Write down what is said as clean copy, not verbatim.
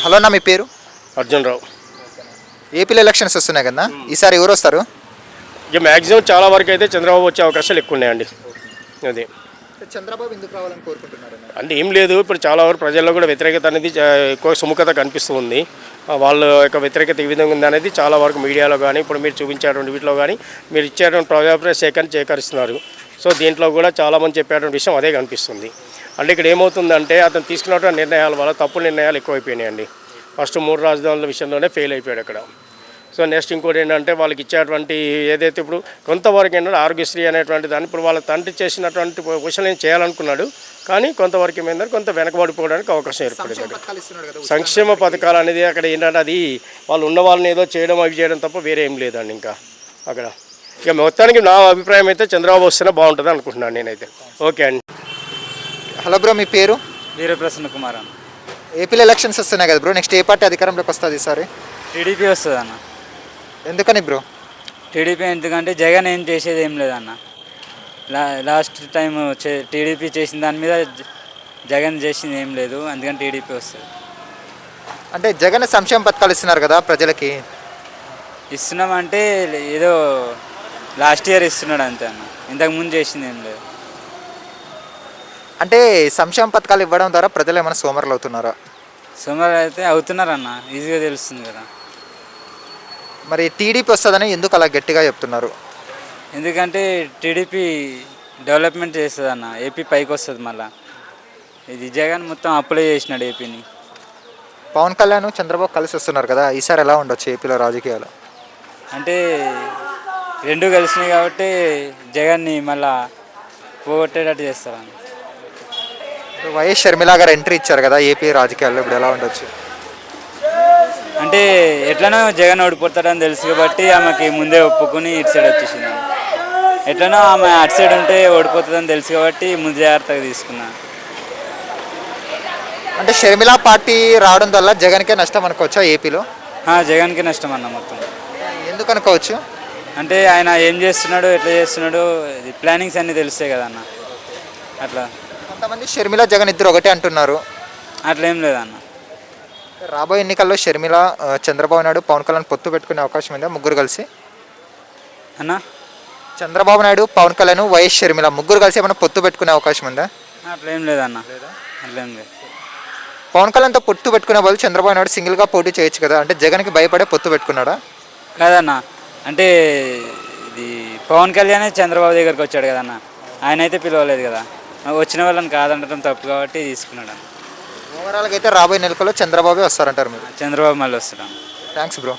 Hello అన్న, మీ పేరు? అర్జున్ రావు. ఏపీలో ఎలక్షన్స్ వస్తున్నాయి కదా, ఈసారి ఎవరు వస్తారు? ఇక మ్యాక్సిమం చాలా వరకు అయితే చంద్రబాబు వచ్చే అవకాశాలు ఎక్కువ ఉన్నాయండి. అది చంద్రబాబు ఎందుకు రావాలని కోరుకుంటున్నారు? అంటే ఏం లేదు, ఇప్పుడు చాలా వరకు ప్రజల్లో కూడా వ్యతిరేకత అనేది ఎక్కువ సుముఖత కనిపిస్తూ ఉంది. వాళ్ళ యొక్క వ్యతిరేకత ఏ విధంగా ఉంది అనేది చాలా వరకు మీడియాలో కానీ ఇప్పుడు మీరు చూపించేటువంటి వీటిలో కానీ మీరు ఇచ్చేటువంటి ప్రజాభిప్రాయ సేకరిస్తున్నారు. సో దీంట్లో కూడా చాలామంది చెప్పేటువంటి విషయం అదే కనిపిస్తుంది. అంటే ఇక్కడ ఏమవుతుందంటే అతను తీసుకున్నటువంటి నిర్ణయాల వల్ల తప్పు నిర్ణయాలు ఎక్కువైపోయినాయండి. ఫస్ట్ 3 రాజధానుల విషయంలోనే ఫెయిల్ అయిపోయాడు అక్కడ. సో నెక్స్ట్ ఇంకోటి ఏంటంటే వాళ్ళకి ఇచ్చేటువంటి ఏదైతే ఇప్పుడు కొంతవరకు ఏంటంటే ఆరోగ్యశ్రీ అనేటువంటి దాన్ని ఇప్పుడు వాళ్ళ తండ్రి చేసినటువంటి విషయం చేయాలనుకున్నాడు, కానీ కొంతవరకు ఏమైందంటే కొంత వెనకబడిపోవడానికి అవకాశం ఏర్పడింది. సంక్షేమ పథకాలు అనేది అక్కడ ఏంటంటే అది వాళ్ళు ఉన్న వాళ్ళని ఏదో చేయడం అవి చేయడం తప్ప వేరే ఏం లేదండి ఇంకా అక్కడ. ఇక మొత్తానికి నా అభిప్రాయం అయితే చంద్రబాబు వస్తేనే బాగుంటుంది అనుకుంటున్నాను నేనైతే. ఓకే అండి. హలో బ్రో, మీ పేరు? వీరప్రసన్న కుమార్ అన్న. ఏపీలో ఎలక్షన్స్ వస్తున్నాయి కదా బ్రో, నెక్స్ట్ ఏ పార్టీ అధికారంలోకి వస్తుంది ఈసారి? టీడీపీ వస్తుంది అన్న. ఎందుకని బ్రో? టీడీపీ ఎందుకంటే జగన్ ఏం చేసేది ఏం లేదన్న. లాస్ట్ టైం టీడీపీ చేసిన దాని మీద జగన్ చేసింది ఏం లేదు, అందుకని టీడీపీ వస్తుంది. అంటే జగన్ సంక్షేమ పథకాలు ఇస్తున్నారు కదా ప్రజలకి. ఇస్తున్నామంటే ఏదో లాస్ట్ ఇయర్ ఇస్తున్నాడు అంతే అన్న, ఇంతకుముందు చేసింది ఏం లేదు. అంటే సంక్షేమ పథకాలు ఇవ్వడం ద్వారా ప్రజలు ఏమైనా సోమరులు అవుతున్నారా? సోమవారం అయితే అవుతున్నారన్న, ఈజీగా తెలుస్తుంది కదా. మరి టీడీపీ వస్తుందని ఎందుకు అలా గట్టిగా చెప్తున్నారు? ఎందుకంటే టీడీపీ డెవలప్మెంట్ చేస్తుంది అన్న, ఏపీ పైకి వస్తుంది. మళ్ళీ ఇది జగన్ మొత్తం అప్లై చేసినాడు ఏపీని. పవన్ కళ్యాణ్ చంద్రబాబు కలిసి వస్తున్నారు కదా, ఈసారి ఎలా ఉండొచ్చు ఏపీలో రాజకీయాలు? అంటే రెండు కలిసినాయి కాబట్టి జగన్ని మళ్ళా పోగొట్టేటట్టు చేస్తారన్న. వైఎస్ షర్మిల గారు ఎంట్రీ ఇచ్చారు కదా ఏపీ రాజకీయాల్లో, ఇప్పుడు ఎలా ఉండొచ్చు? అంటే ఎట్లనో జగన్ ఓడిపోతాడని తెలుసు కాబట్టి ఆమెకి ముందే ఒప్పుకొని ఇటు సైడ్ వచ్చేసింది. ఎట్లనో ఆమె అటు సైడ్ ఉంటే ఓడిపోతుందని తెలుసు కాబట్టి ముందు జాగ్రత్తగా తీసుకున్నాను. అంటే షర్మిల పార్టీ రావడం వల్ల జగన్కే నష్టం అనుకోవచ్చా ఏపీలో? జగన్కి నష్టం అన్న మొత్తం. ఎందుకు అనుకోవచ్చు? అంటే ఆయన ఏం చేస్తున్నాడు, ఎట్లా చేస్తున్నాడు, ప్లానింగ్స్ అన్నీ తెలుస్తాయి కదా అన్న. అట్లా కొంతమంది షర్మిల జగన్ ఇద్దరు ఒకటే అంటున్నారు. అట్లా ఏం లేదన్న. రాబోయే ఎన్నికల్లో షర్మిల, చంద్రబాబు నాయుడు, పవన్ కళ్యాణ్ పొత్తు పెట్టుకునే అవకాశం ఉందా ముగ్గురు కలిసి? అన్న చంద్రబాబు నాయుడు, పవన్ కళ్యాణ్, వైఎస్ షర్మిల ముగ్గురు కలిసి ఏమైనా పొత్తు పెట్టుకునే అవకాశం ఉందా? అట్లా ఏం లేదన్న, అట్లా ఏం లేదు. పవన్ కళ్యాణ్తో పొత్తు పెట్టుకునే వాళ్ళు చంద్రబాబు నాయుడు సింగిల్గా పోటీ చేయొచ్చు కదా, అంటే జగన్కి భయపడే పొత్తు పెట్టుకున్నాడా? కాదన్న, అంటే ఇది పవన్ కళ్యాణ్ చంద్రబాబు దగ్గరికి వచ్చాడు కదన్న, ఆయన అయితే పిలవలేదు కదా. వచ్చిన వాళ్ళని కాదంటడం తప్పు కాబట్టి తీసుకున్నాడు అన్న. ఓవరాల్గా అయితే రాబోయే ఎన్నికల్లో చంద్రబాబే వస్తారంటారు మీరు? చంద్రబాబు మళ్ళీ వస్తున్నాడు. Thanks bro.